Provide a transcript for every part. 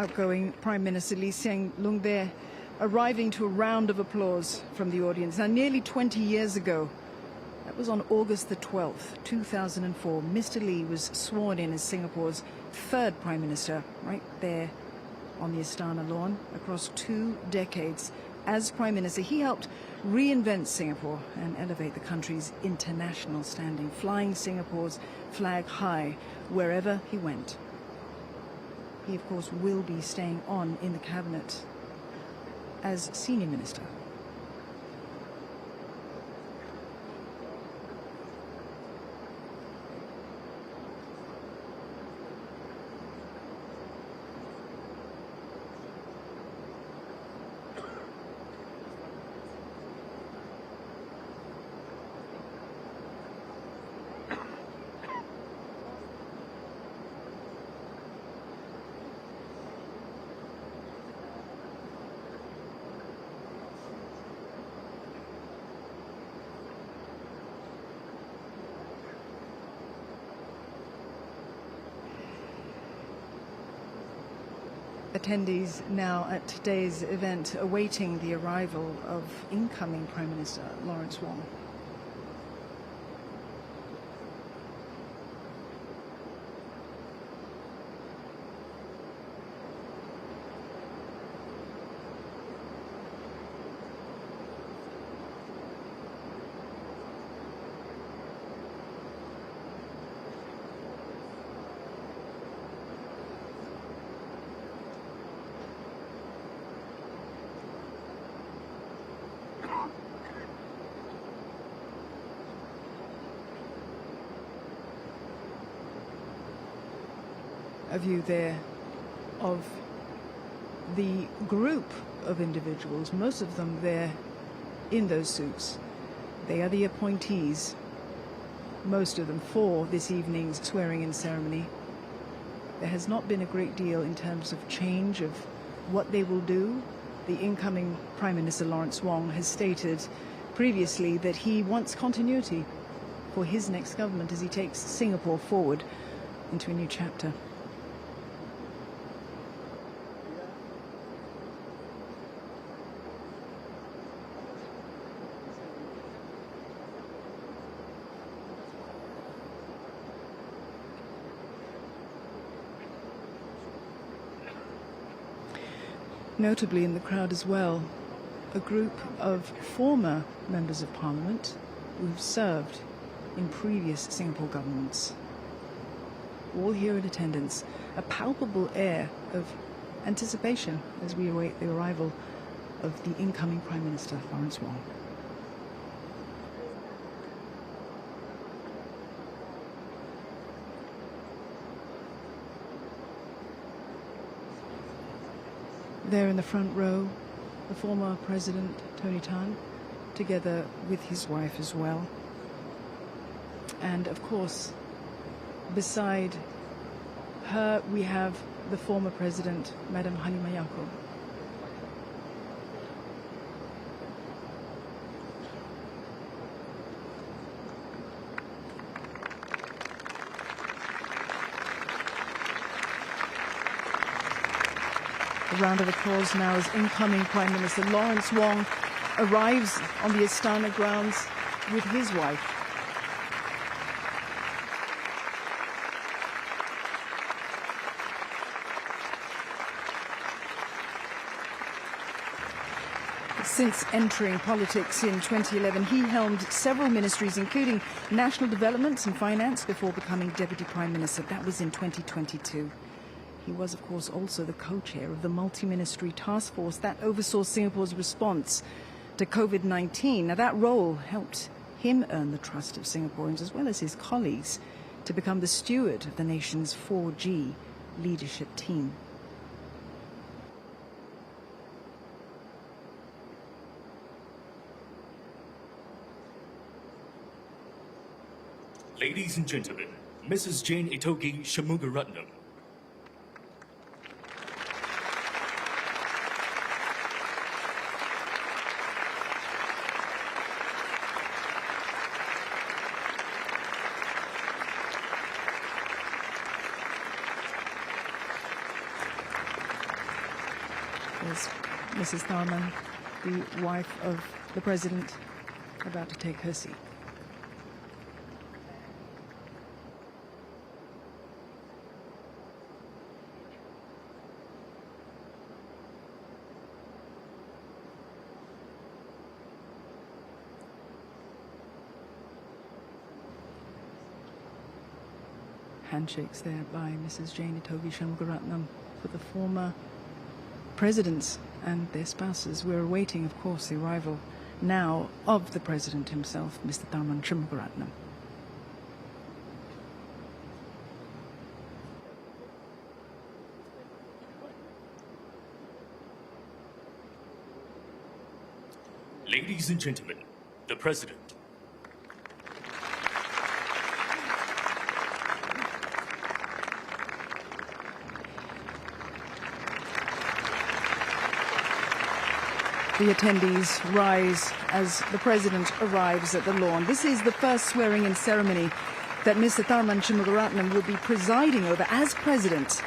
outgoing Prime Minister Lee Hsien Loong there, arriving to a round of applause from the audience. Now, nearly 20 years ago, that was on August the 12th, 2004, Mr. Lee was sworn in as Singapore's third Prime Minister, right there on the Istana lawn. Across 2 decades as Prime Minister, he helped reinvent Singapore and elevate the country's international standing, flying Singapore's flag high wherever he went. He, of course, will be staying on in the cabinet as senior minister. Attendees now at today's event awaiting the arrival of incoming Prime Minister Lawrence Wong. A view there of the group of individuals, most of them there in those suits. They are the appointees, most of them, for this evening's swearing-in ceremony. There has not been a great deal in terms of change of what they will do. The incoming Prime Minister Lawrence Wong has stated previously that he wants continuity for his next government as he takes Singapore forward into a new chapter. Notably in the crowd as well, a group of former members of Parliament who have served in previous Singapore governments. All here in attendance, a palpable air of anticipation as we await the arrival of the incoming Prime Minister, Lawrence Wong. There in the front row, the former President Tony Tan, together with his wife as well. And of course, beside her, we have the former President, Madam Halimah Yacob. A round of applause now as incoming Prime Minister Lawrence Wong arrives on the Istana grounds with his wife. Since entering politics in 2011, he helmed several ministries, including national development and finance, before becoming Deputy Prime Minister. That was in 2022. He was, of course, also the co-chair of the multi-ministry task force that oversaw Singapore's response to COVID-19. Now, that role helped him earn the trust of Singaporeans as well as his colleagues to become the steward of the nation's 4G leadership team. Ladies and gentlemen, Mrs. Jane Itogi Shamugaratnam. There's Mrs. Tharman, the wife of the President, about to take her seat. Handshakes there by Mrs. Jane Itogi Shanmugaratnam for the former presidents and their spouses. We're awaiting, of course, the arrival now of the president himself, Mr. Tharman Shanmugaratnam. Ladies and gentlemen, the president. The attendees rise as the President arrives at the lawn. This is the first swearing-in ceremony that Mr. Tharman Shanmugaratnam will be presiding over as President.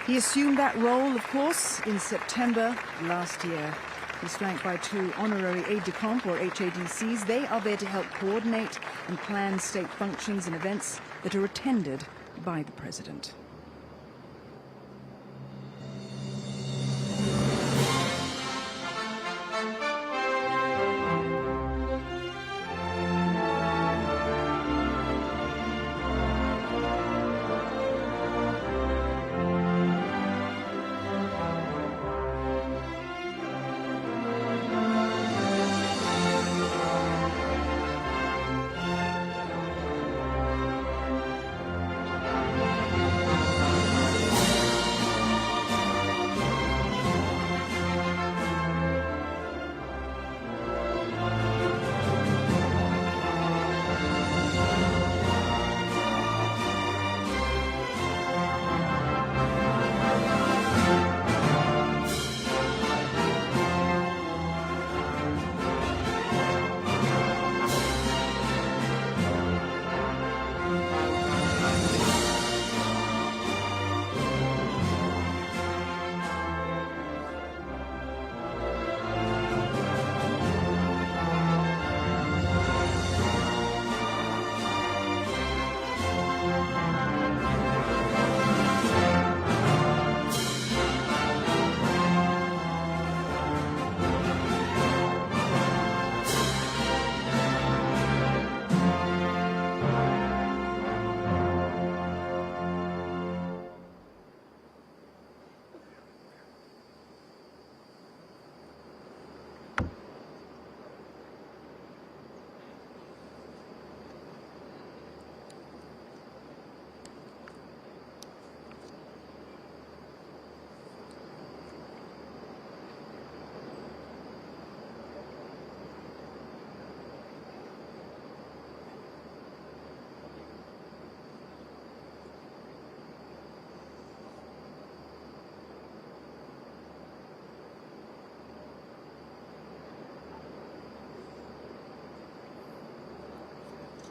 He assumed that role, of course, in September last year. He's flanked by two honorary aides-de-camp, or HADCs. They are there to help coordinate and plan state functions and events that are attended by the President.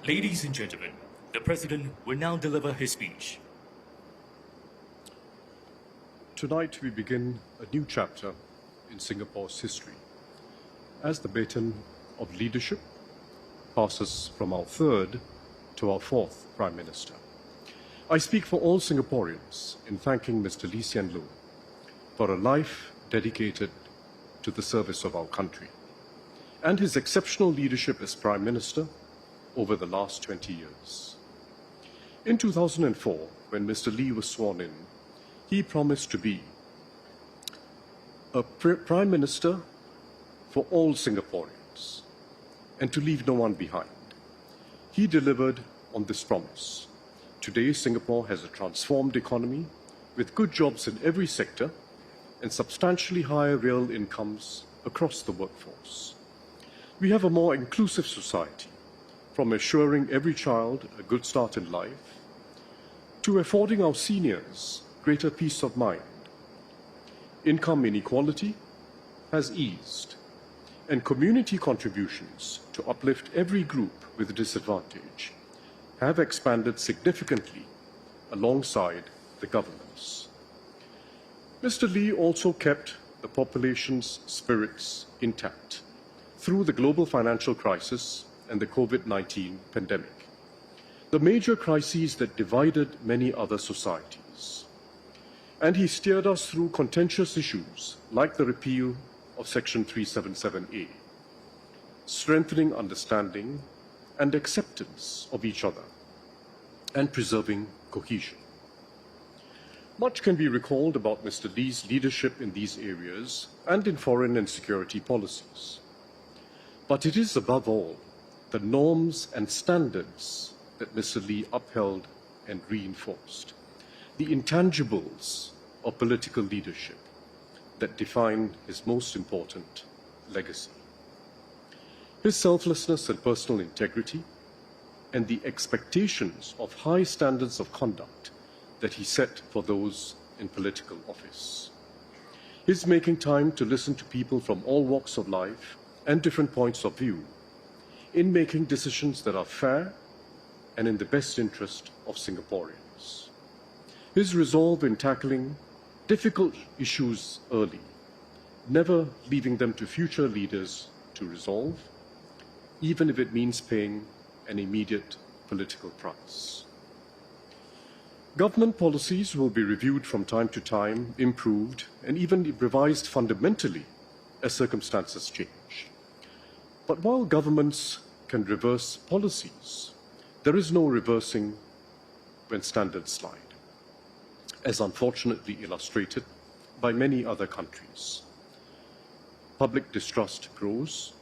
Ladies and gentlemen, the President will now deliver his speech. Tonight we begin a new chapter in Singapore's history as the baton of leadership passes from our third to our fourth Prime Minister. I speak for all Singaporeans in thanking Mr. Lee Hsien Loong for a life dedicated to the service of our country and his exceptional leadership as Prime Minister over the last 20 years. In 2004, when Mr. Lee was sworn in, he promised to be a Prime Minister for all Singaporeans and to leave no one behind. He delivered on this promise. Today, Singapore has a transformed economy with good jobs in every sector and substantially higher real incomes across the workforce. We have a more inclusive society, from assuring every child a good start in life to affording our seniors greater peace of mind. Income inequality has eased, and community contributions to uplift every group with disadvantage have expanded significantly alongside the governments. Mr. Lee also kept the population's spirits intact through the global financial crisis and the COVID-19 pandemic, the major crises that divided many other societies. And he steered us through contentious issues like the repeal of Section 377A, strengthening understanding and acceptance of each other, and preserving cohesion. Much can be recalled about Mr. Lee's leadership in these areas and in foreign and security policies. But it is, above all, the norms and standards that Mr. Lee upheld and reinforced, the intangibles of political leadership that define his most important legacy. His selflessness and personal integrity, and the expectations of high standards of conduct that he set for those in political office. His making time to listen to people from all walks of life and different points of view, in making decisions that are fair and in the best interest of Singaporeans. His resolve in tackling difficult issues early, never leaving them to future leaders to resolve, even if it means paying an immediate political price. Government policies will be reviewed from time to time, improved, and even revised fundamentally as circumstances change. But while governments can reverse policies, there is no reversing when standards slide, as unfortunately illustrated by many other countries. Public distrust grows.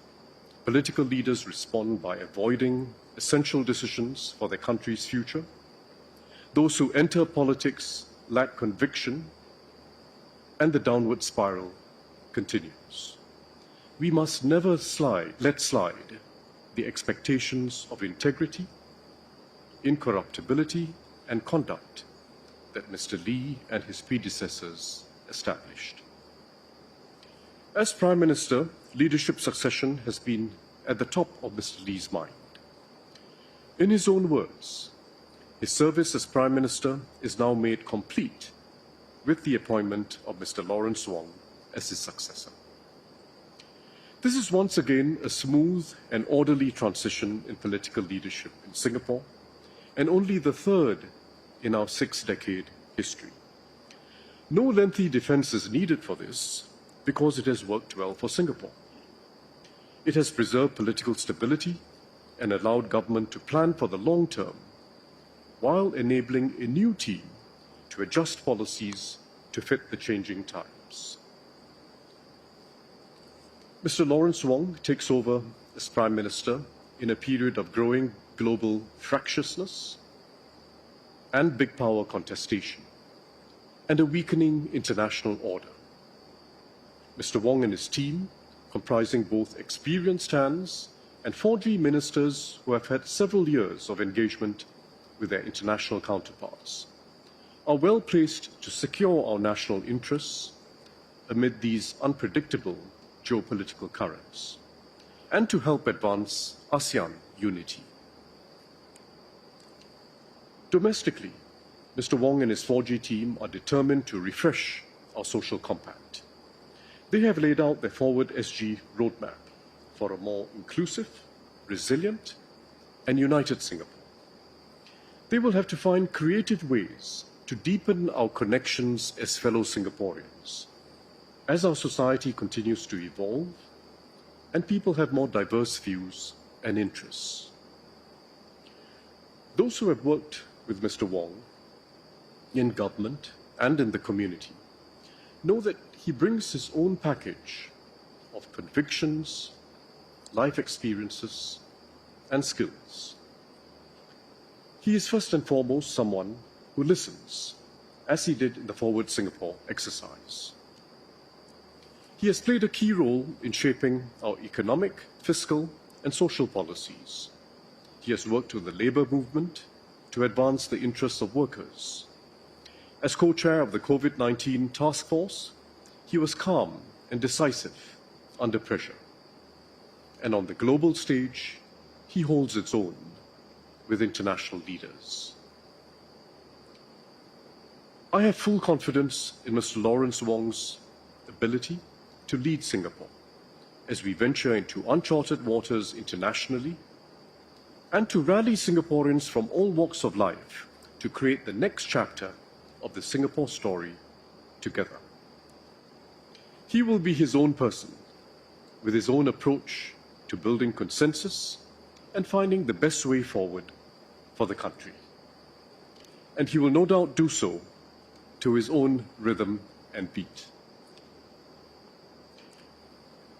Political leaders respond by avoiding essential decisions for their country's future. Those who enter politics lack conviction, and the downward spiral continues. We must never let slide the expectations of integrity, incorruptibility, and conduct that Mr. Lee and his predecessors established. As Prime Minister, leadership succession has been at the top of Mr. Lee's mind. In his own words, his service as Prime Minister is now made complete with the appointment of Mr. Lawrence Wong as his successor. This is once again a smooth and orderly transition in political leadership in Singapore, and only the third in our 6-decade history. No lengthy defense is needed for this because it has worked well for Singapore. It has preserved political stability and allowed government to plan for the long term, while enabling a new team to adjust policies to fit the changing times. Mr. Lawrence Wong takes over as Prime Minister in a period of growing global fractiousness and big power contestation, and a weakening international order. Mr. Wong and his team, comprising both experienced hands and 4G ministers who have had several years of engagement with their international counterparts, are well placed to secure our national interests amid these unpredictable geopolitical currents, and to help advance ASEAN unity. Domestically, Mr. Wong and his 4G team are determined to refresh our social compact. They have laid out their Forward SG roadmap for a more inclusive, resilient, and united Singapore. They will have to find creative ways to deepen our connections as fellow Singaporeans, as our society continues to evolve and people have more diverse views and interests. Those who have worked with Mr. Wong in government and in the community know that he brings his own package of convictions, life experiences, and skills. He is first and foremost someone who listens, as he did in the Forward Singapore exercise. He has played a key role in shaping our economic, fiscal, and social policies. He has worked with the labour movement to advance the interests of workers. As co-chair of the COVID-19 task force, he was calm and decisive under pressure. And on the global stage, he holds its own with international leaders. I have full confidence in Mr. Lawrence Wong's ability to lead Singapore as we venture into uncharted waters internationally, and to rally Singaporeans from all walks of life to create the next chapter of the Singapore story together. He will be his own person, with his own approach to building consensus and finding the best way forward for the country. And he will no doubt do so to his own rhythm and beat.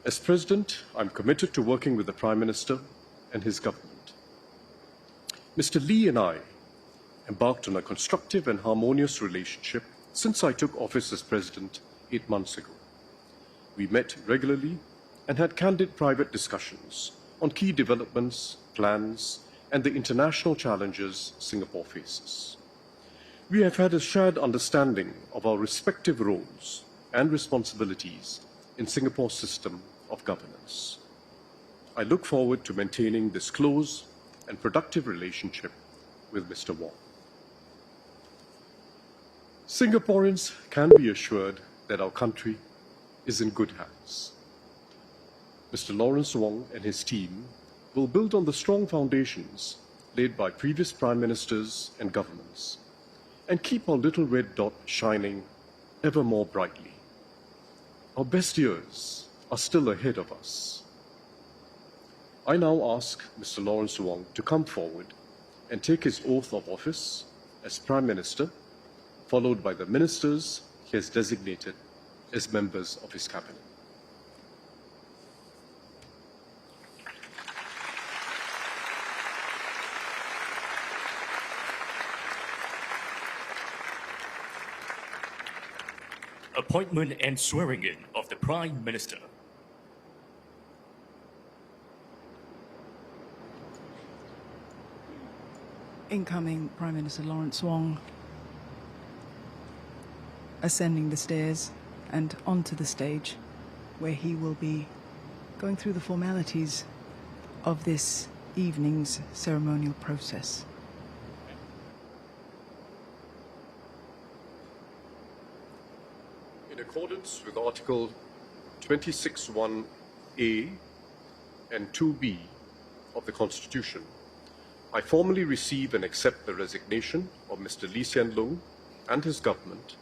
As President, I'm committed to working with the Prime Minister and his government. Mr. Lee and I embarked on a constructive and harmonious relationship since I took office as President 8 months ago. We met regularly and had candid private discussions on key developments, plans, and the international challenges Singapore faces. We have had a shared understanding of our respective roles and responsibilities in Singapore's system of governance. I look forward to maintaining this close and productive relationship with Mr. Wong. Singaporeans can be assured that our country is in good hands. Mr. Lawrence Wong and his team will build on the strong foundations laid by previous prime ministers and governments and keep our little red dot shining ever more brightly. Our best years are still ahead of us. I now ask Mr. Lawrence Wong to come forward and take his oath of office as Prime Minister, followed by the ministers he has designated as members of his cabinet. Appointment and swearing-in of the Prime Minister. Incoming Prime Minister Lawrence Wong ascending the stairs and onto the stage, where he will be going through the formalities of this evening's ceremonial process. In accordance with Article 26(1)(a) and 2(b) of the Constitution, I formally receive and accept the resignation of Mr. Lee Hsien Loong and his government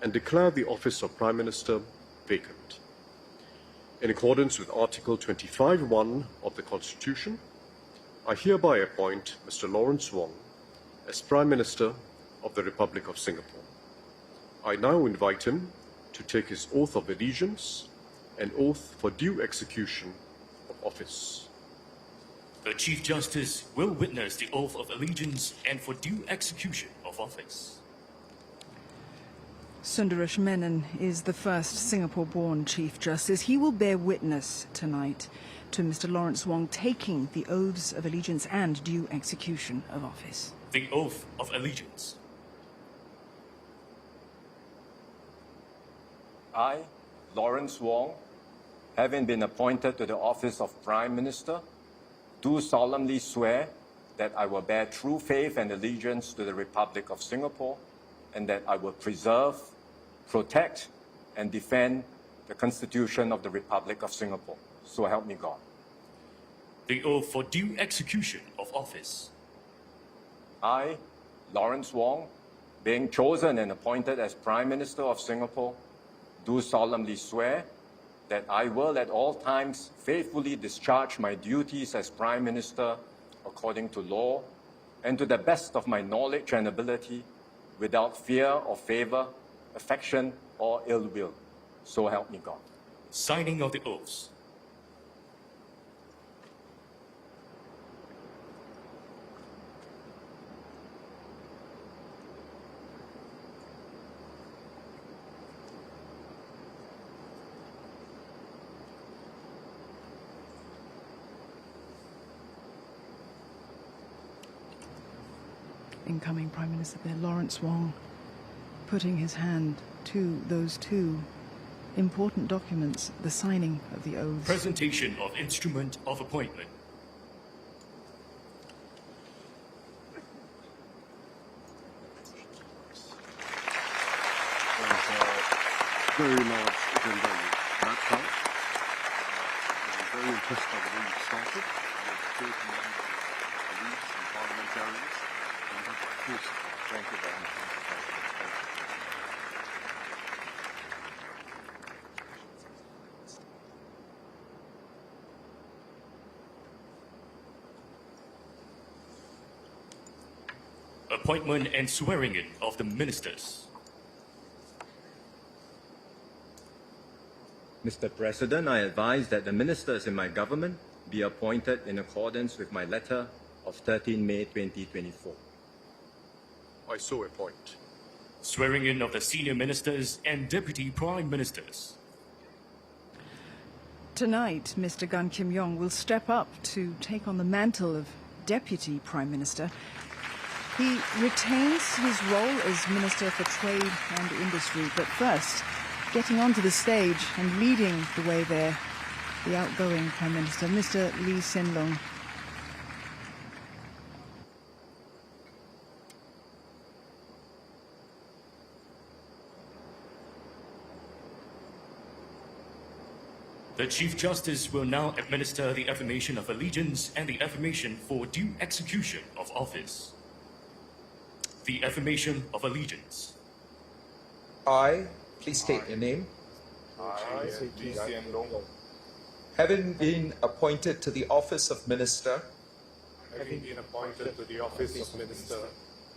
and declare the office of Prime Minister vacant. In accordance with Article 25(1) of the Constitution, I hereby appoint Mr. Lawrence Wong as Prime Minister of the Republic of Singapore. I now invite him to take his oath of allegiance and oath for due execution of office. The Chief Justice will witness the oath of allegiance and for due execution of office. Sundaresh Menon is the first Singapore-born Chief Justice. He will bear witness tonight to Mr. Lawrence Wong taking the oaths of allegiance and due execution of office. The oath of allegiance. I, Lawrence Wong, having been appointed to the office of Prime Minister, do solemnly swear that I will bear true faith and allegiance to the Republic of Singapore, and that I will preserve, protect, and defend the Constitution of the Republic of Singapore. So help me God. The oath for due execution of office. I, Lawrence Wong, being chosen and appointed as Prime Minister of Singapore, do solemnly swear that I will at all times faithfully discharge my duties as Prime Minister according to law and to the best of my knowledge and ability, without fear or favor, affection or ill will. So help me God. Signing of the oaths. Incoming Prime Minister there, Lawrence Wong, putting his hand to those two important documents, the signing of the oaths. Presentation of instrument of appointment. Very large agenda. That's Just by the way you started, you have 30 members of colleagues and parliamentarians, and you have full support. Thank you very much. Appointment and swearing-in of the ministers. Mr. President, I advise that the ministers in my government be appointed in accordance with my letter of 13 May 2024. I so appoint. Swearing-in of the senior ministers and deputy prime ministers. Tonight, Mr. Gan Kim-yong will step up to take on the mantle of Deputy Prime Minister. He retains his role as Minister for Trade and Industry, but first, getting onto the stage and leading the way there, the outgoing Prime Minister, Mr. Lee Hsien-loong. The Chief Justice will now administer the affirmation of allegiance and the affirmation for due execution of office. The affirmation of allegiance. I, please state your name, I, Li Hsien-loong, having been appointed to the office of Minister, having been appointed to the office of Minister,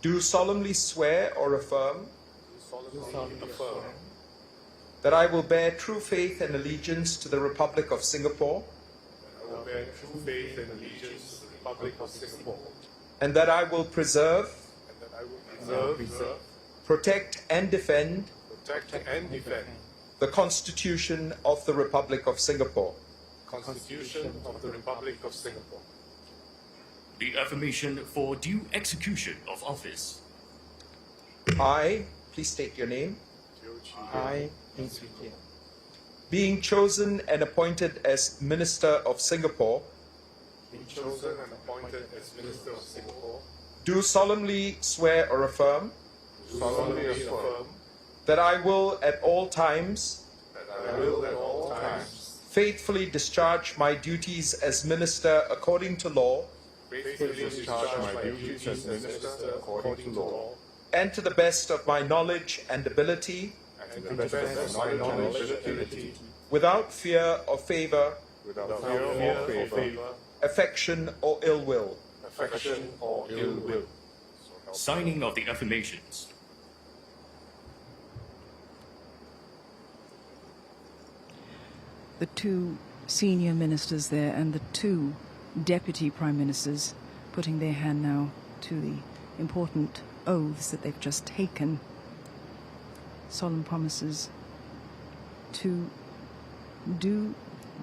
do solemnly swear or affirm solemnly affirm that I will bear true faith and allegiance to the Republic of Singapore, I will bear true faith and allegiance to the Republic of Singapore, and that I will preserve, and that I will preserve, protect, and defend protect, and defend the Constitution of the Republic of Singapore. the Constitution of the Republic of Singapore. The affirmation for due execution of office. I, please state your name, I, being chosen and appointed as Minister of Singapore, being chosen and appointed as Minister of Singapore, do solemnly swear or affirm solemnly affirm that I will at all times that I will at all times faithfully discharge my duties as Minister according to law faithfully discharge my duties as Minister according to law, and to the best of my knowledge and ability, and to the best of my knowledge and ability, without fear or favor, without fear or favor, affection or ill will. affection or ill will. Signing of the affirmations. The two senior ministers there and the two deputy prime ministers putting their hand now to the important oaths that they've just taken. Solemn promises to do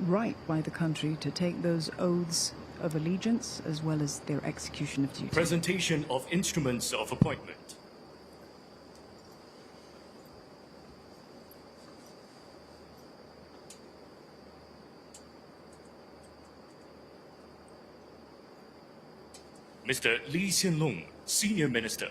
right by the country, to take those oaths of allegiance as well as their execution of duty. Presentation of instruments of appointment. Mr. Lee Hsien-loong, Senior Minister.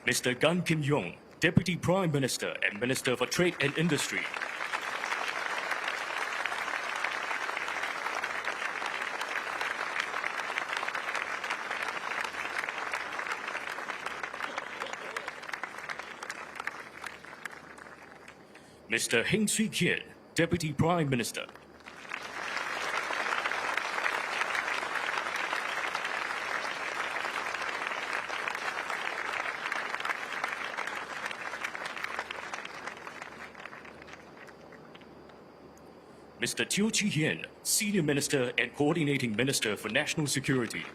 Mr. Gan Kim-yong, Deputy Prime Minister and Minister for Trade and Industry. Mr. Heng Swee-keat, Deputy Prime Minister. Mr. Teo Chee-hean, Senior Minister and Coordinating Minister for National Security.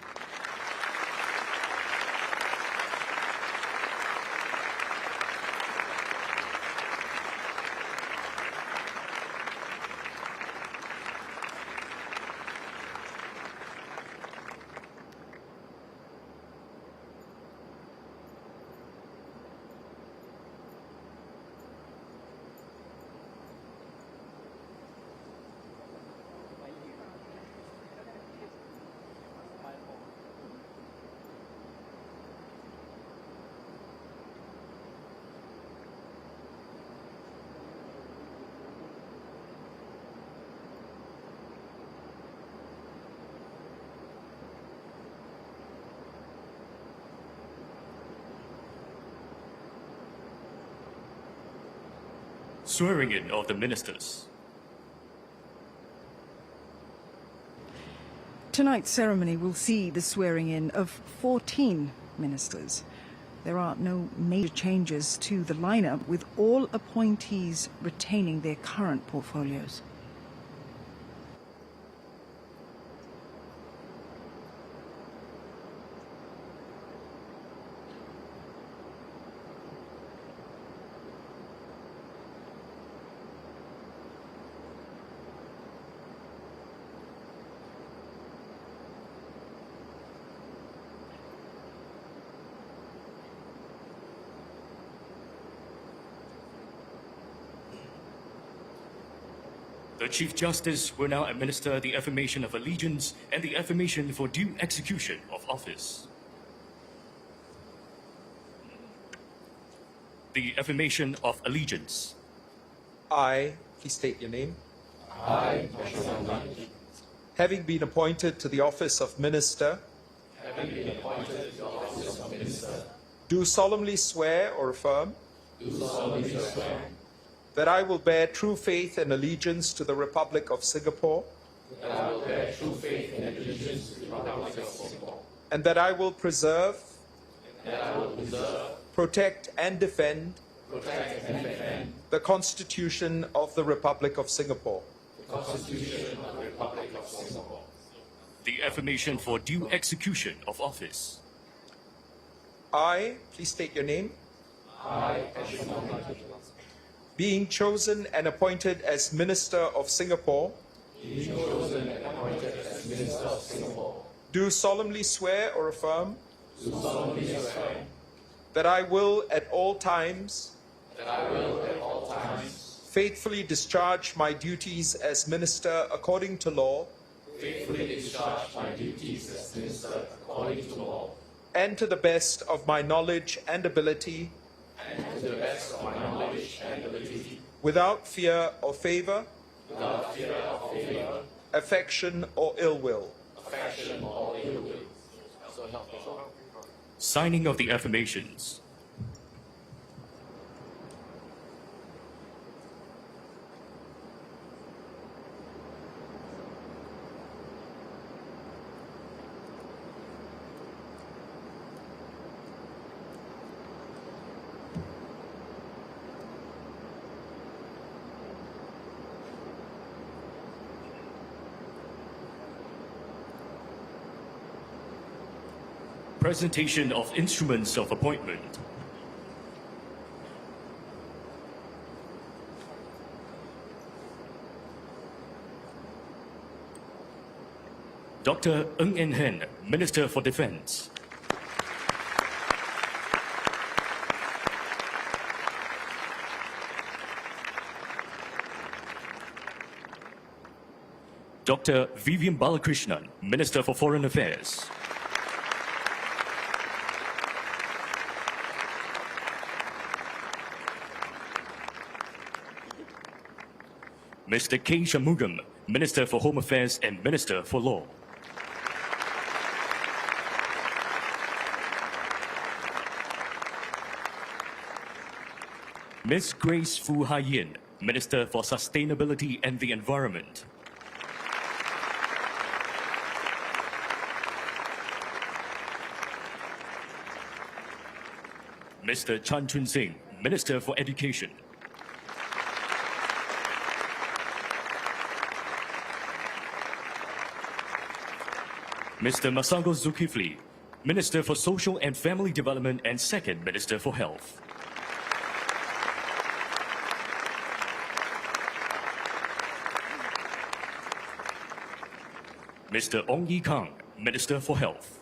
Swearing-in of the ministers. Tonight's ceremony will see the swearing-in of 14 ministers. There are no major changes to the lineup, with all appointees retaining their current portfolios. The Chief Justice will now administer the affirmation of allegiance and the affirmation for due execution of office. The affirmation of allegiance. I, please state your name. I, Having been appointed to the office of Minister, do solemnly swear or affirm that I will bear true faith and allegiance to the Republic of Singapore, and that I will preserve, protect and defend the Constitution of the Republic of Singapore. The affirmation for due execution of office. I, please state your name. Being chosen and appointed as Minister of Singapore, do solemnly swear or affirm that I will at all times faithfully discharge my duties as Minister according to law, and to the best of my knowledge and ability, without fear or favor, affection or ill will. Signing of the affirmations. Presentation of instruments of appointment. Dr. Ng En Hen, Minister for Defense. Dr. Vivian Balakrishnan, Minister for Foreign Affairs. Mr. K. Shanmugam, Minister for Home Affairs and Minister for Law. Ms. Grace Fu Hai-yin, Minister for Sustainability and the Environment. Mr. Chan Chun Sing, Minister for Education. Mr. Masago Zulkifli, Minister for Social and Family Development and Second Minister for Health. Mr. Ong Yi Kang, Minister for Health.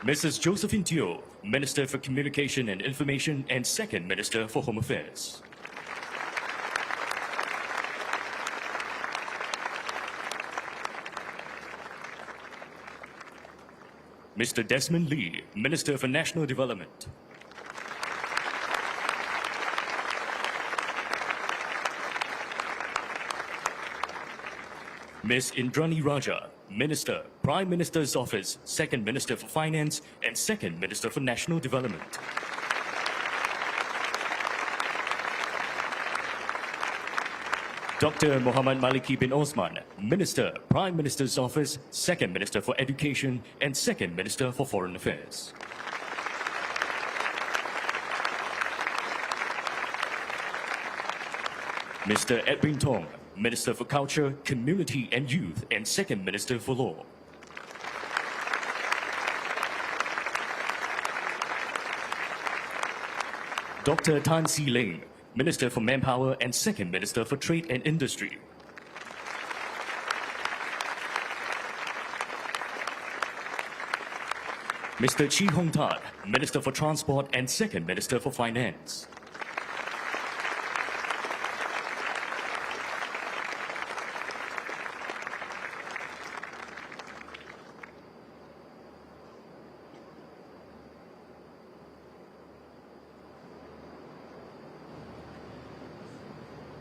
Mrs. Josephine Teo, Minister for Communication and Information and Second Minister for Home Affairs. Mr. Desmond Lee, Minister for National Development. Ms. Indrani Raja, Minister, Prime Minister's Office, Second Minister for Finance, and Second Minister for National Development. Dr. Muhammad Maliki bin Osman, Minister, Prime Minister's Office, Second Minister for Education, and Second Minister for Foreign Affairs. Mr. Edwin Tong, Minister for Culture, Community and Youth, and Second Minister for Law. Dr. Tan Si Ling, Minister for Manpower and Second Minister for Trade and Industry. Mr. Chi Hong Tat, Minister for Transport and Second Minister for Finance.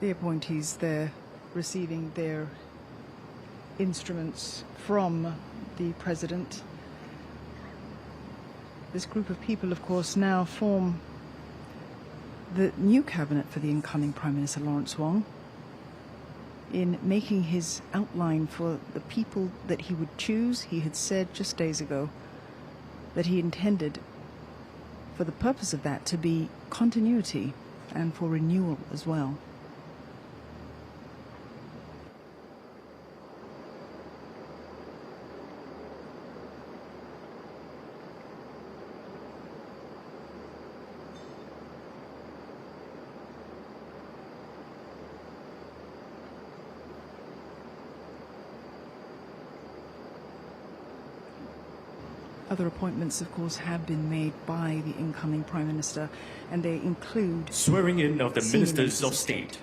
The appointees there receiving their instruments from the President. This group of people, of course, now form the new cabinet for the incoming Prime Minister Lawrence Wong. In making his outline for the people that he would choose, he had said just days ago that he intended for the purpose of that to be continuity and for renewal as well. Other appointments, of course, have been made by the incoming Prime Minister, and they include swearing in of the senior Ministers of State.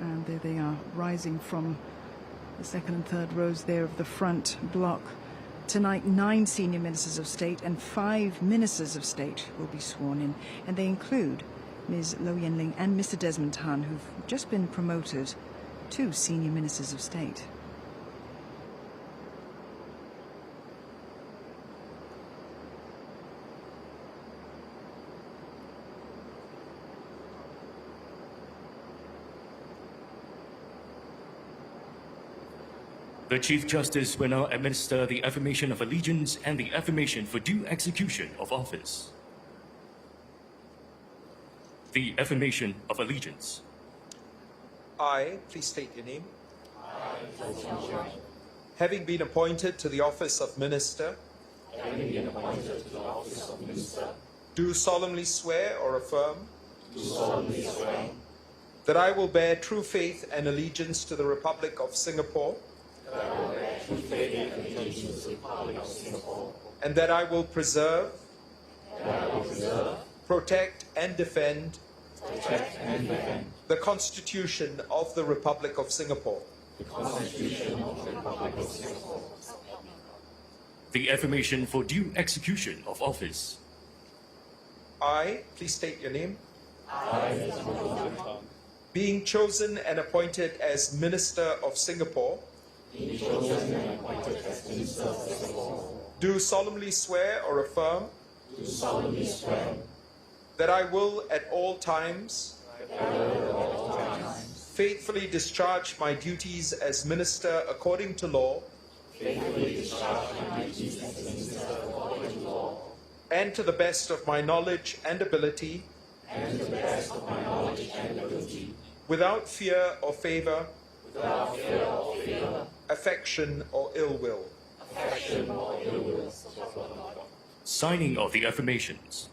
And there they are, rising from the second and third rows there of the front block. Tonight, 9 senior Ministers of State and 5 Ministers of State will be sworn in, and they include Ms. Lo Yenling and Mr. Desmond Tan, who've just been promoted to senior Ministers of State. The Chief Justice will now administer the affirmation of allegiance and the affirmation for due execution of office. The affirmation of allegiance. I, please state your name. Having been appointed to the office of Minister, do solemnly swear or affirm that I will bear true faith and allegiance to the Republic of Singapore, and that I will preserve, protect and defend the Constitution of the Republic of Singapore. The affirmation for due execution of office. I, please state your name. Being chosen and appointed as Minister of Singapore, do solemnly swear or affirm that I will at all times faithfully discharge my duties as Minister according to law, and to the best of my knowledge and ability, without fear or favor, affection or ill will. Signing of the affirmations.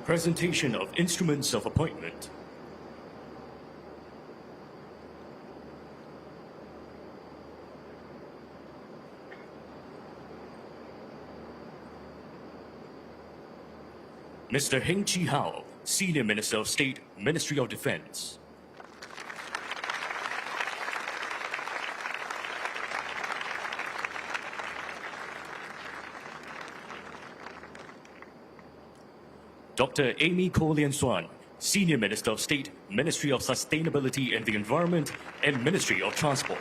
Presentation of instruments of appointment. Mr. Heng Chi Hao, Senior Minister of State, Ministry of Defense. Dr. Amy Koh Lian Swan, Senior Minister of State, Ministry of Sustainability and the Environment and Ministry of Transport.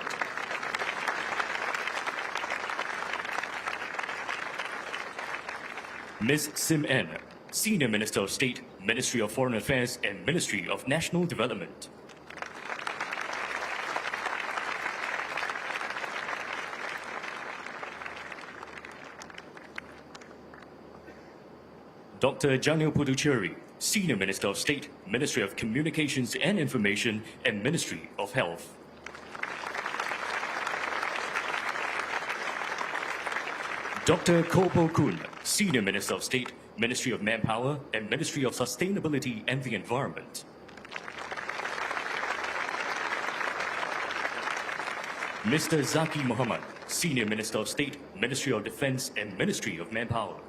Ms. Sim N, Senior Minister of State, Ministry of Foreign Affairs and Ministry of National Development. Dr. Janil Puducherry, Senior Minister of State, Ministry of Communications and Information and Ministry of Health. Dr. Kopo Kun, Senior Minister of State, Ministry of Manpower and Ministry of Sustainability and the Environment. Mr. Zaki Muhammad, Senior Minister of State, Ministry of Defense and Ministry of Manpower.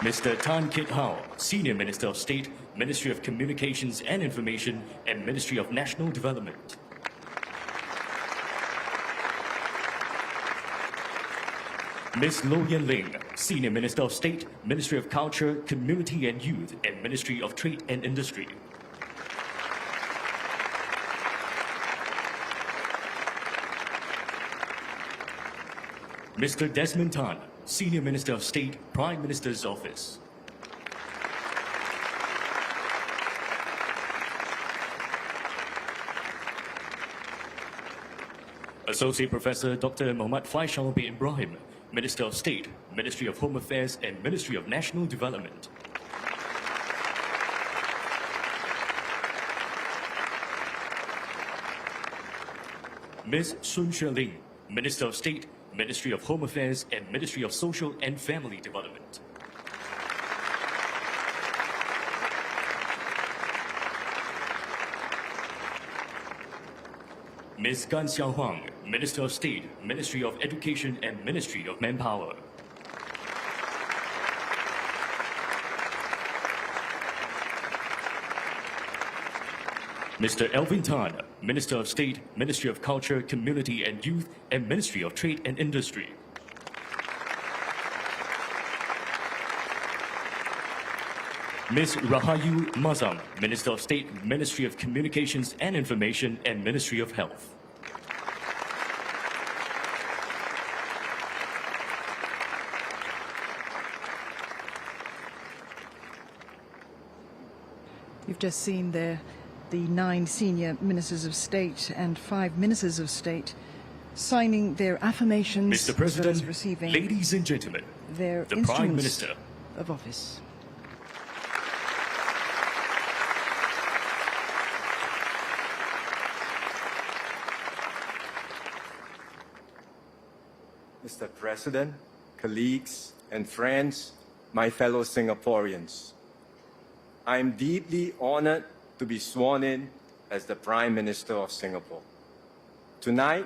Mr. Tan Kit Hao, Senior Minister of State, Ministry of Communications and Information and Ministry of National Development. Ms. Lo Yan Ling, Senior Minister of State, Ministry of Culture, Community and Youth and Ministry of Trade and Industry. Mr. Desmond Tan, Senior Minister of State, Prime Minister's Office. Associate Professor Dr. Muhammad Faisal bin Ibrahim, Minister of State, Ministry of Home Affairs and Ministry of National Development. Ms. Sun Sheling, Minister of State, Ministry of Home Affairs and Ministry of Social and Family Development. Ms. Gan Xiaohuang, Minister of State, Ministry of Education and Ministry of Manpower. Mr. Elvin Tan, Minister of State, Ministry of Culture, Community and Youth and Ministry of Trade and Industry. Ms. Rahayu Mazam, Minister of State, Ministry of Communications and Information and Ministry of Health. You've just seen there the 9 senior ministers of state and 5 ministers of state signing their affirmations, Mr. President, as well as receiving ladies and gentlemen, their the Prime instruments Minister. of office. Mr. President, colleagues, and friends, my fellow Singaporeans, I am deeply honored to be sworn in as the Prime Minister of Singapore. Tonight,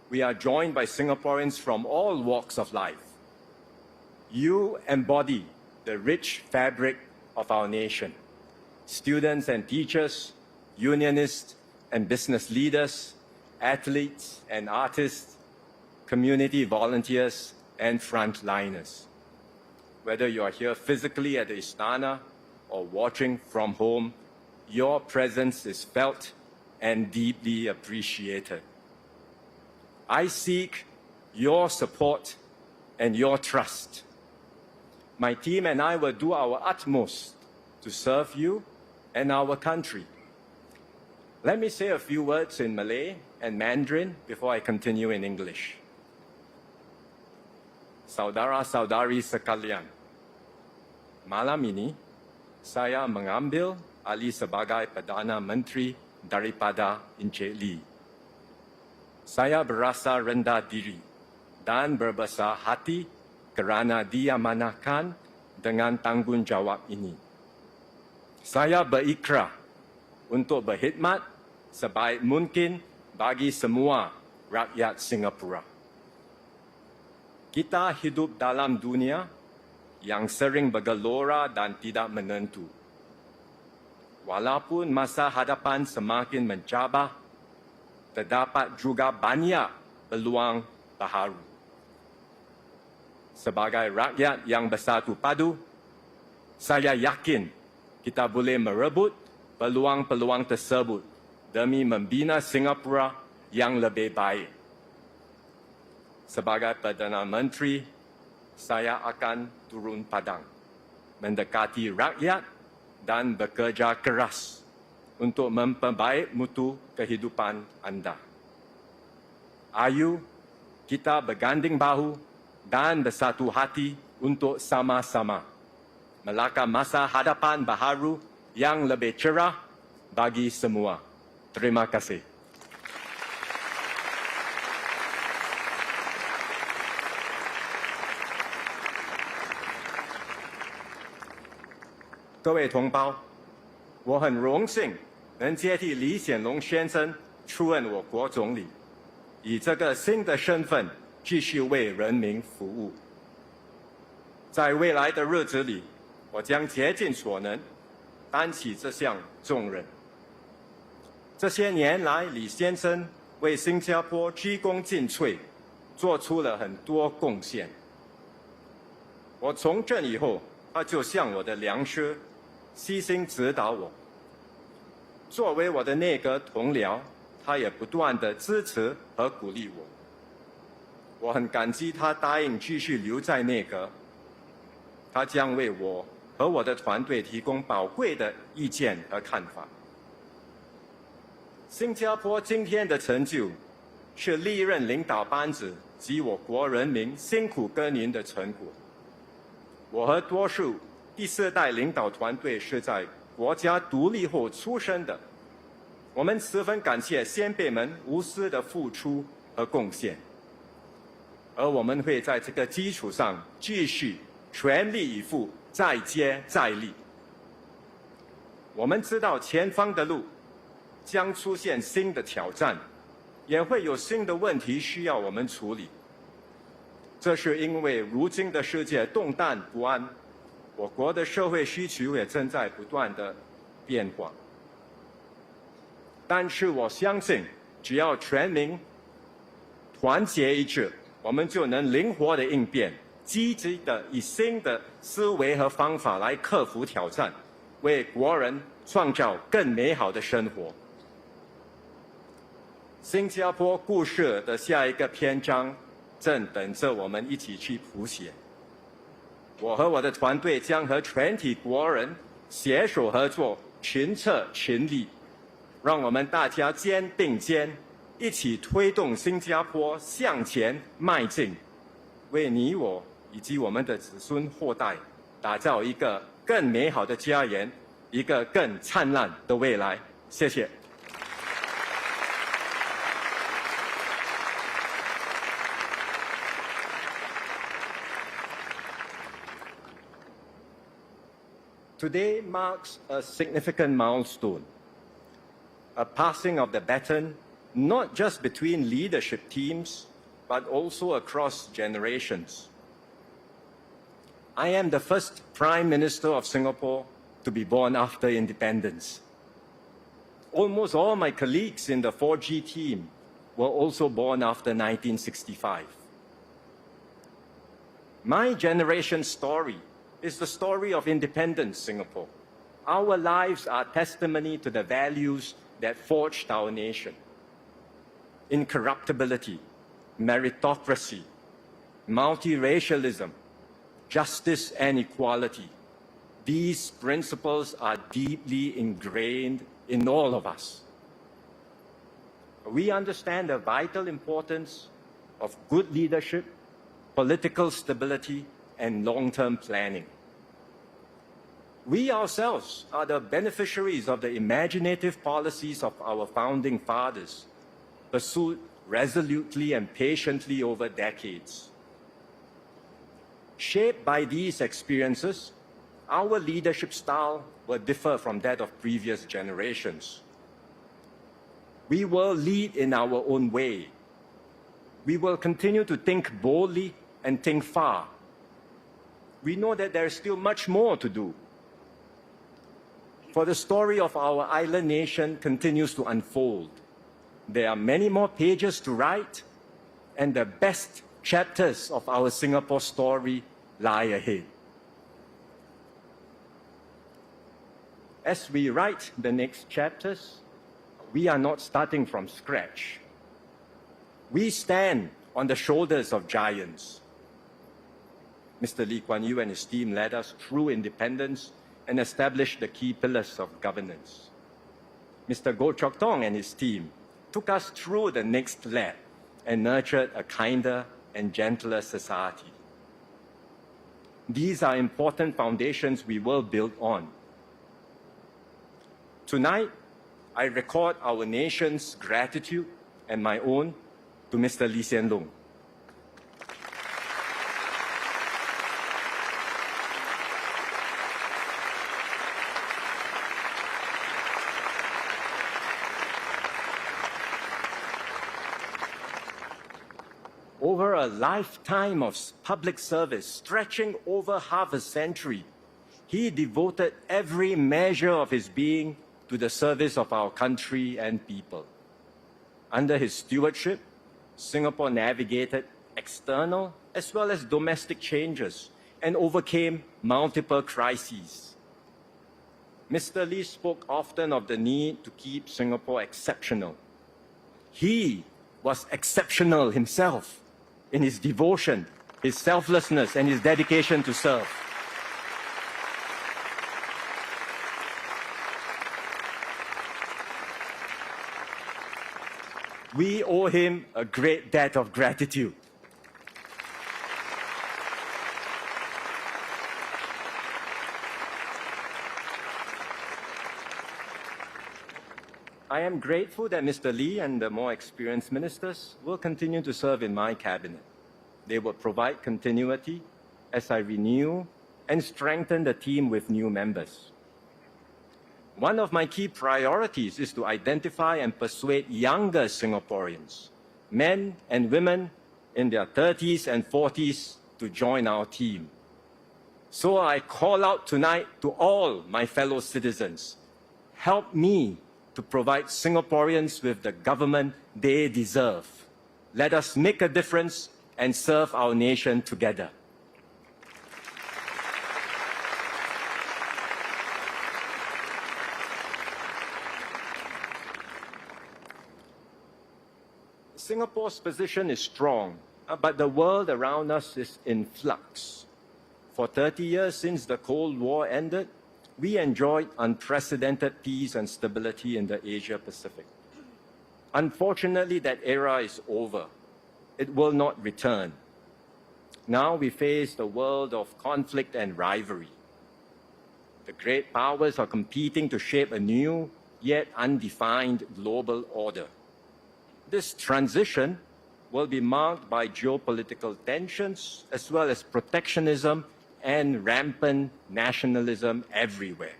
we are joined by Singaporeans from all walks of life. You embody the rich fabric of our nation. Students and teachers, unionists and business leaders, athletes and artists, community volunteers and frontliners. Whether you are here physically at the Istana or watching from home, your presence is felt and deeply appreciated. I seek your support and your trust. My team and I will do our utmost to serve you and our country. Let me say a few words in Malay and Mandarin before I continue in English. Saudara-saudari sekalian, malam ini saya mengambil alih sebagai Perdana Menteri daripada Encik Lee. Saya berasa rendah diri dan berbesar hati kerana diamanahkan dengan tanggungjawab ini. Saya berikrar untuk berkhidmat sebaik mungkin bagi semua rakyat Singapura. kita hidup dalam dunia yang sering bergelora dan tidak menentu. Walaupun masa hadapan semakin mencabar, terdapat juga banyak peluang baharu. Sebagai rakyat yang bersatu padu, saya yakin kita boleh merebut peluang-peluang tersebut demi membina Singapura yang lebih baik. Sebagai Perdana Menteri, saya akan turun padang, mendekati rakyat dan bekerja keras untuk memperbaik mutu kehidupan anda. Ayo kita berganding bahu dan bersatu hati untuk sama-sama melangkah masa hadapan baharu yang lebih cerah bagi semua. Terima kasih. 各位同胞，我很荣幸能接替李显龙先生出任我国总理，以这个新的身份继续为人民服务。在未来的日子里，我将竭尽所能担起这项重任。这些年来，李先生为新加坡鞠躬尽瘁，做出了很多贡献。我从政以后，他就像我的良师，悉心指导我。作为我的内阁同僚，他也不断地支持和鼓励我。我很感激他答应继续留在内阁，他将为我和我的团队提供宝贵的意见和看法。新加坡今天的成就，是历任领导班子及我国人民辛苦耕耘的成果。我和多数第四代领导团队是在国家独立后出生的，我们十分感谢先辈们无私的付出和贡献，而我们会在这个基础上继续全力以赴，再接再厉。我们知道前方的路将出现新的挑战，也会有新的问题需要我们处理。这是因为如今的世界动荡不安，我国的社会需求也正在不断的变化。但是我相信，只要全民团结一致，我们就能灵活的应变，积极的以新的思维和方法来克服挑战，为国人创造更美好的生活。新加坡故事的下一个篇章正等着我们一起去谱写。我和我的团队将和全体国人携手合作，群策群力，让我们大家肩并肩，一起推动新加坡向前迈进，为你我以及我们的子孙后代打造一个更美好的家园，一个更灿烂的未来。谢谢。Today marks a significant milestone, a passing of the baton not just between leadership teams, but also across generations. I am the first Prime Minister of Singapore to be born after independence. Almost all my colleagues in the 4G team were also born after 1965. My generation's story is the story of independent Singapore. Our lives are testimony to the values that forged our nation. Incorruptibility, meritocracy, multiracialism, justice and equality. These principles are deeply ingrained in all of us. We understand the vital importance of good leadership, political stability, and long-term planning. We ourselves are the beneficiaries of the imaginative policies of our founding fathers, pursued resolutely and patiently over decades. Shaped by these experiences, our leadership style will differ from that of previous generations. We will lead in our own way. We will continue to think boldly and think far. We know that there is still much more to do. For the story of our island nation continues to unfold. There are many more pages to write, and the best chapters of our Singapore story lie ahead. As we write the next chapters, we are not starting from scratch. We stand on the shoulders of giants. Mr. Lee Kuan Yew and his team led us through independence and established the key pillars of governance. Mr. Goh Chok Tong and his team took us through the next lap and nurtured a kinder and gentler society. These are important foundations we will build on. Tonight, I record our nation's gratitude and my own to Mr. Lee Hsien Loong. Over a lifetime of public service, stretching over half a century, he devoted every measure of his being to the service of our country and people. Under his stewardship, Singapore navigated external as well as domestic changes and overcame multiple crises. Mr. Lee spoke often of the need to keep Singapore exceptional. He was exceptional himself in his devotion, his selflessness, and his dedication to serve. We owe him a great debt of gratitude. I am grateful that Mr. Lee and the more experienced ministers will continue to serve in my cabinet. They will provide continuity as I renew and strengthen the team with new members. One of my key priorities is to identify and persuade younger Singaporeans, men and women in their 30s and 40s, to join our team. So I call out tonight to all my fellow citizens, help me to provide Singaporeans with the government they deserve. Let us make a difference and serve our nation together. Singapore's position is strong, but the world around us is in flux. For 30 years since the Cold War ended, we enjoyed unprecedented peace and stability in the Asia-Pacific. Unfortunately, that era is over. It will not return. Now we face a world of conflict and rivalry. The great powers are competing to shape a new, yet undefined global order. This transition will be marked by geopolitical tensions as well as protectionism and rampant nationalism everywhere.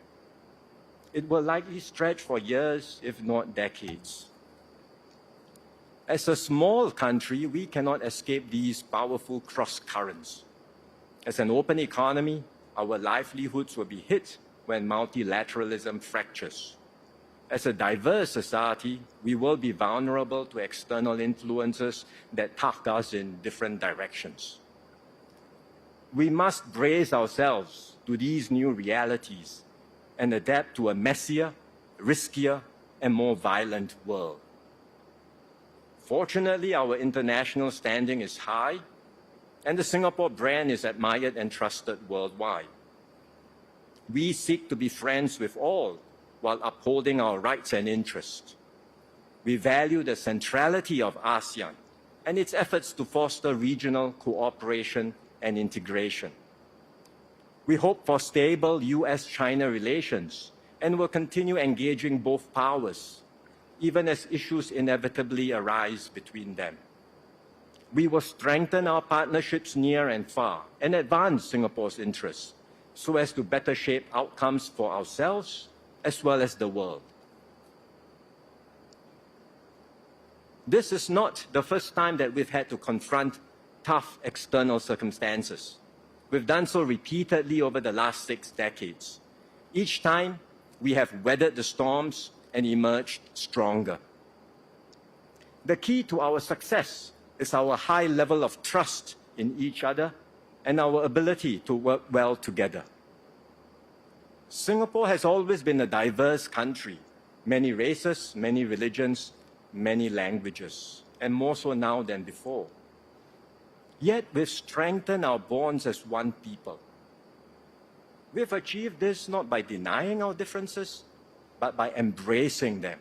It will likely stretch for years, if not decades. As a small country, we cannot escape these powerful cross-currents. As an open economy, our livelihoods will be hit when multilateralism fractures. As a diverse society, we will be vulnerable to external influences that tug us in different directions. We must brace ourselves to these new realities and adapt to a messier, riskier, and more violent world. Fortunately, our international standing is high, and the Singapore brand is admired and trusted worldwide. We seek to be friends with all while upholding our rights and interests. We value the centrality of ASEAN and its efforts to foster regional cooperation and integration. We hope for stable US-China relations and will continue engaging both powers, even as issues inevitably arise between them. We will strengthen our partnerships near and far and advance Singapore's interests so as to better shape outcomes for ourselves as well as the world. This is not the first time that we've had to confront tough external circumstances. We've done so repeatedly over the last 6 decades. Each time, we have weathered the storms and emerged stronger. The key to our success is our high level of trust in each other and our ability to work well together. Singapore has always been a diverse country, many races, many religions, many languages, and more so now than before. Yet we've strengthened our bonds as one people. We've achieved this not by denying our differences, but by embracing them.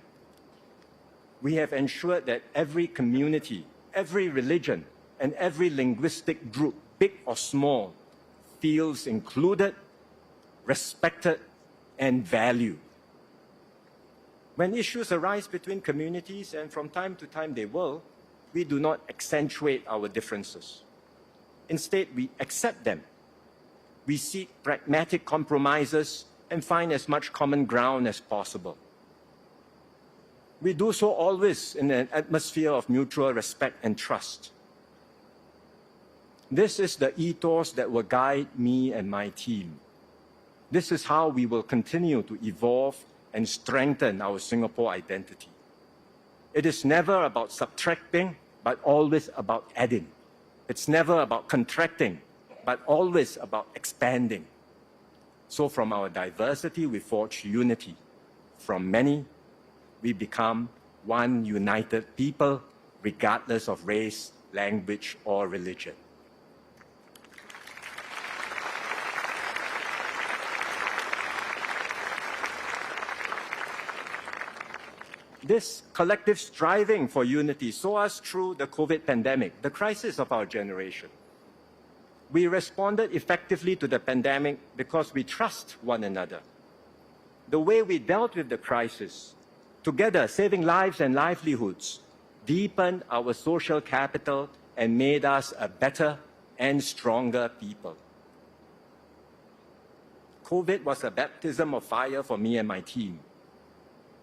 We have ensured that every community, every religion, and every linguistic group, big or small, feels included, respected, and valued. When issues arise between communities, and from time to time they will, we do not accentuate our differences. Instead, we accept them. We seek pragmatic compromises and find as much common ground as possible. We do so always in an atmosphere of mutual respect and trust. This is the ethos that will guide me and my team. This is how we will continue to evolve and strengthen our Singapore identity. It is never about subtracting, but always about adding. It's never about contracting, but always about expanding. So from our diversity, we forge unity. From many, we become one united people, regardless of race, language, or religion. This collective striving for unity saw us through the COVID pandemic, the crisis of our generation. We responded effectively to the pandemic because we trust one another. The way we dealt with the crisis, together saving lives and livelihoods, deepened our social capital and made us a better and stronger people. COVID was a baptism of fire for me and my team.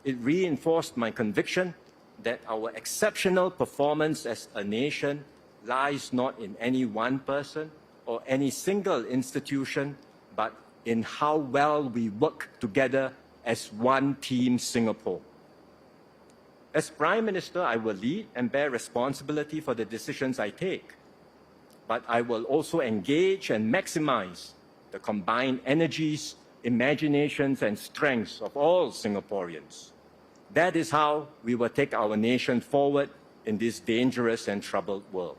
It reinforced my conviction that our exceptional performance as a nation lies not in any one person or any single institution, but in how well we work together as one team Singapore. As Prime Minister, I will lead and bear responsibility for the decisions I take, but I will also engage and maximize the combined energies, imaginations, and strengths of all Singaporeans. That is how we will take our nation forward in this dangerous and troubled world.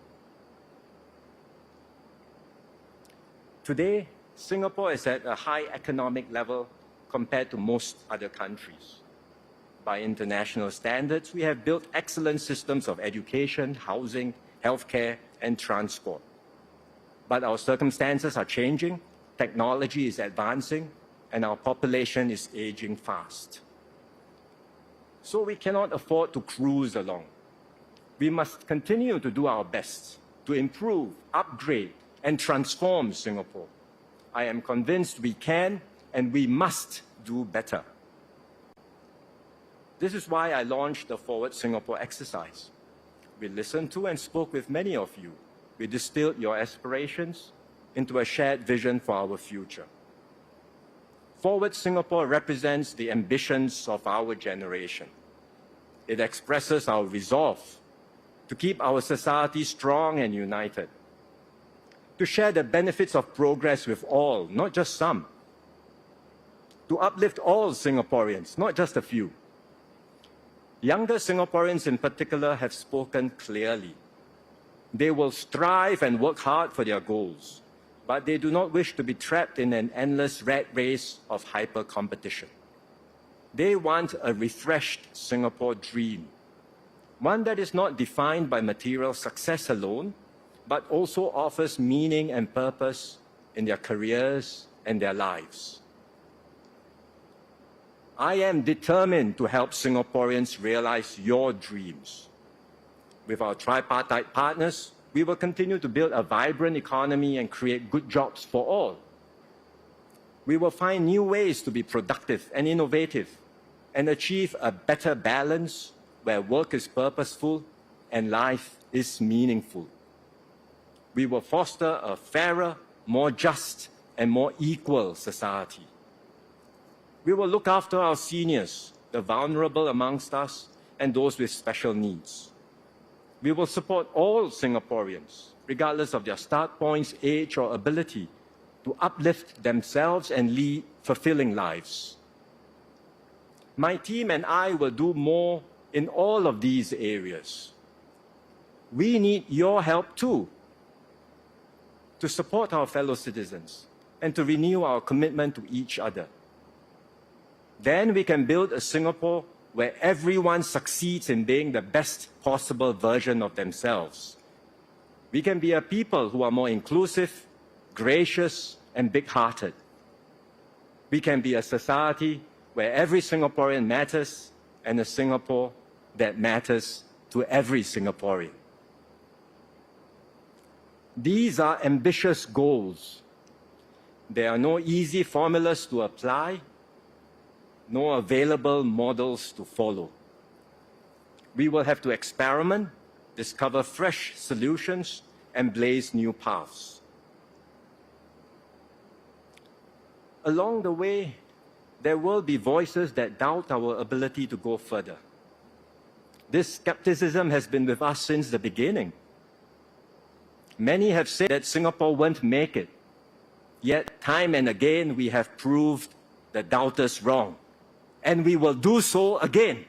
Today, Singapore is at a high economic level compared to most other countries. By international standards, we have built excellent systems of education, housing, healthcare, and transport. But our circumstances are changing, technology is advancing, and our population is aging fast. So we cannot afford to cruise along. We must continue to do our best to improve, upgrade, and transform Singapore. I am convinced we can and we must do better. This is why I launched the Forward Singapore exercise. We listened to and spoke with many of you. We distilled your aspirations into a shared vision for our future. Forward Singapore represents the ambitions of our generation. It expresses our resolve to keep our society strong and united, to share the benefits of progress with all, not just some, to uplift all Singaporeans, not just a few. Younger Singaporeans in particular have spoken clearly. They will strive and work hard for their goals, but they do not wish to be trapped in an endless rat race of hyper-competition. They want a refreshed Singapore dream, one that is not defined by material success alone, but also offers meaning and purpose in their careers and their lives. I am determined to help Singaporeans realize your dreams. With our tripartite partners, we will continue to build a vibrant economy and create good jobs for all. We will find new ways to be productive and innovative and achieve a better balance where work is purposeful and life is meaningful. We will foster a fairer, more just, and more equal society. We will look after our seniors, the vulnerable amongst us, and those with special needs. We will support all Singaporeans, regardless of their start points, age, or ability, to uplift themselves and lead fulfilling lives. My team and I will do more in all of these areas. We need your help too, to support our fellow citizens and to renew our commitment to each other. Then we can build a Singapore where everyone succeeds in being the best possible version of themselves. We can be a people who are more inclusive, gracious, and big-hearted. We can be a society where every Singaporean matters and a Singapore that matters to every Singaporean. These are ambitious goals. There are no easy formulas to apply, no available models to follow. We will have to experiment, discover fresh solutions, and blaze new paths. Along the way, there will be voices that doubt our ability to go further. This skepticism has been with us since the beginning. Many have said that Singapore won't make it. Yet, time and again, we have proved the doubters wrong. And we will do so again.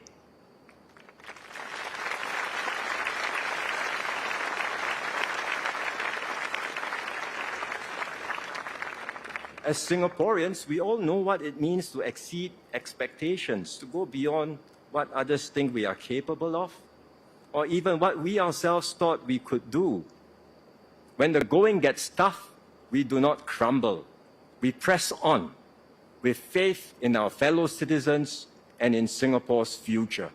As Singaporeans, we all know what it means to exceed expectations, to go beyond what others think we are capable of, or even what we ourselves thought we could do. When the going gets tough, we do not crumble. We press on with faith in our fellow citizens and in Singapore's future.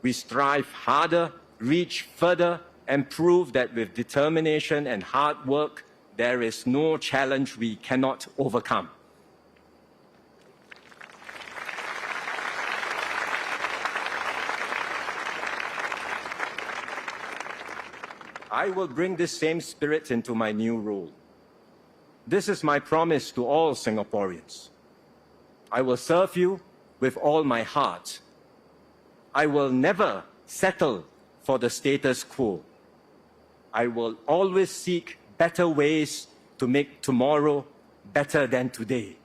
We strive harder, reach further, and prove that with determination and hard work, there is no challenge we cannot overcome. I will bring this same spirit into my new role. This is my promise to all Singaporeans. I will serve you with all my heart. I will never settle for the status quo. I will always seek better ways to make tomorrow better than today.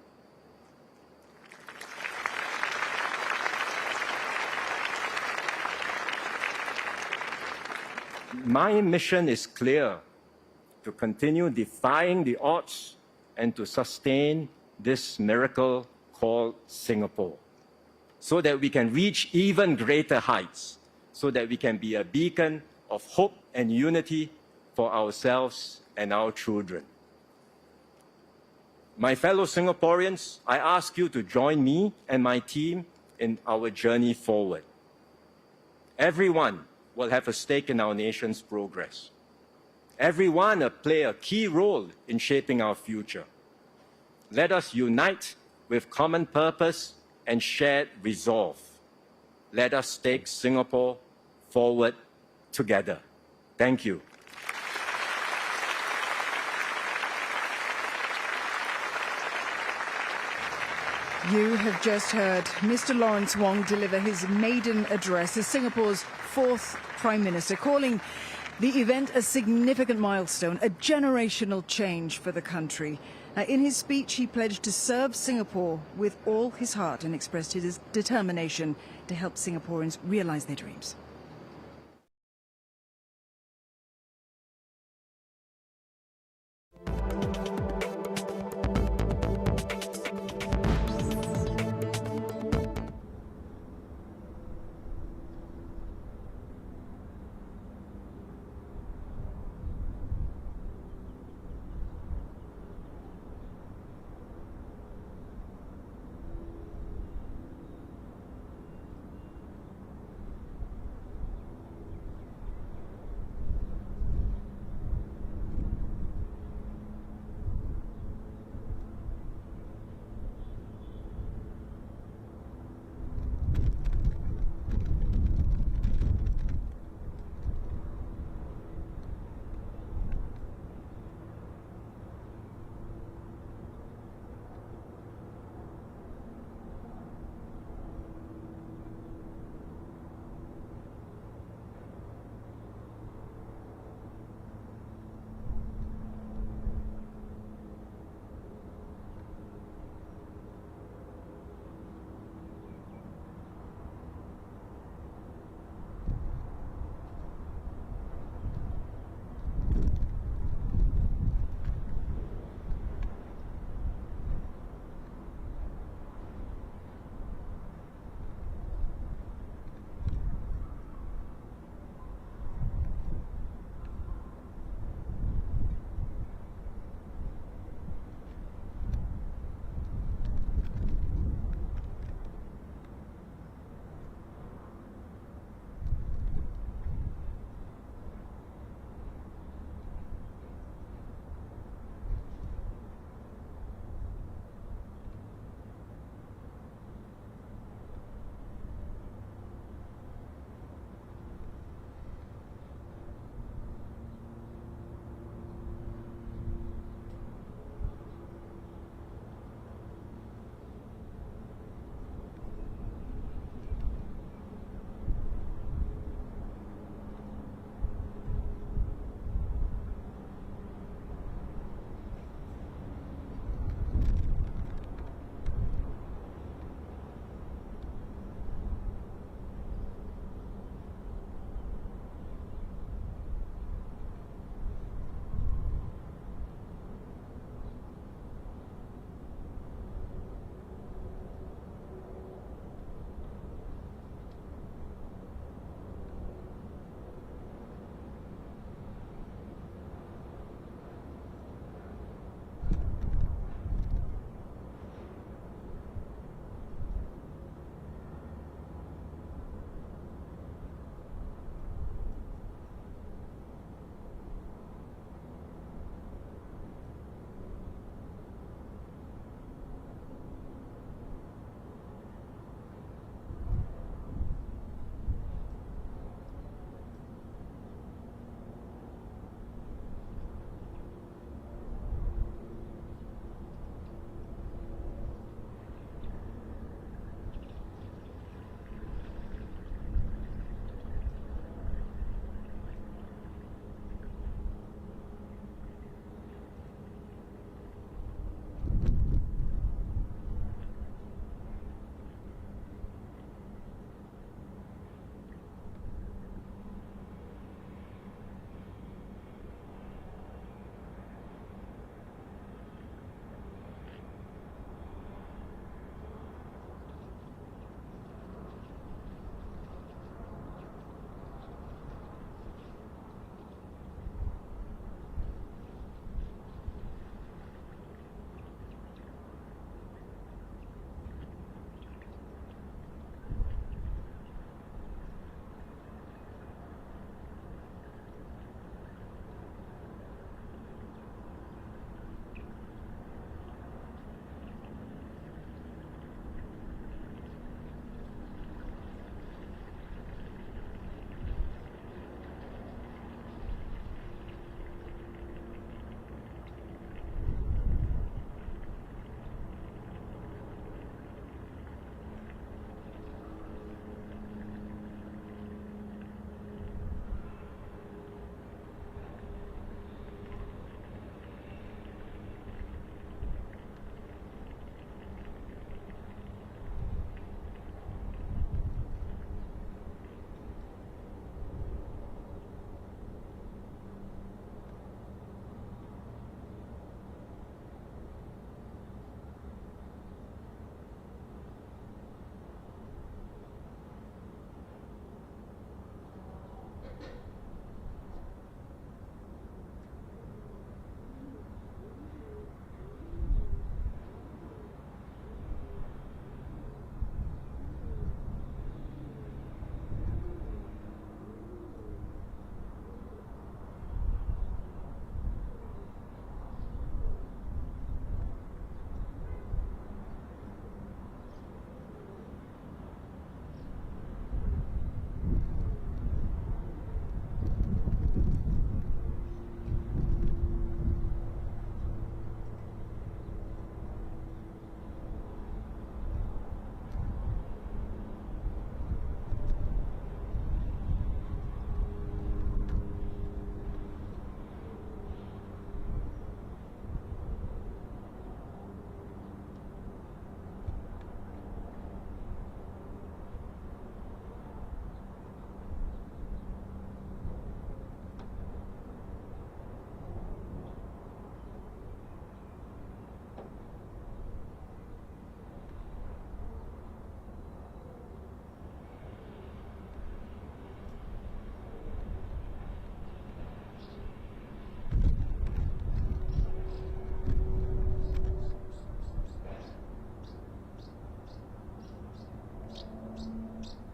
My mission is clear: to continue defying the odds and to sustain this miracle called Singapore, so that we can reach even greater heights, so that we can be a beacon of hope and unity for ourselves and our children. My fellow Singaporeans, I ask you to join me and my team in our journey forward. Everyone will have a stake in our nation's progress. Everyone will play a key role in shaping our future. Let us unite with common purpose and shared resolve. Let us take Singapore forward together. Thank you. You have just heard Mr. Lawrence Wong deliver his maiden address as Singapore's fourth Prime Minister, calling the event a significant milestone, a generational change for the country. In his speech, he pledged to serve Singapore with all his heart and expressed his determination to help Singaporeans realize their dreams.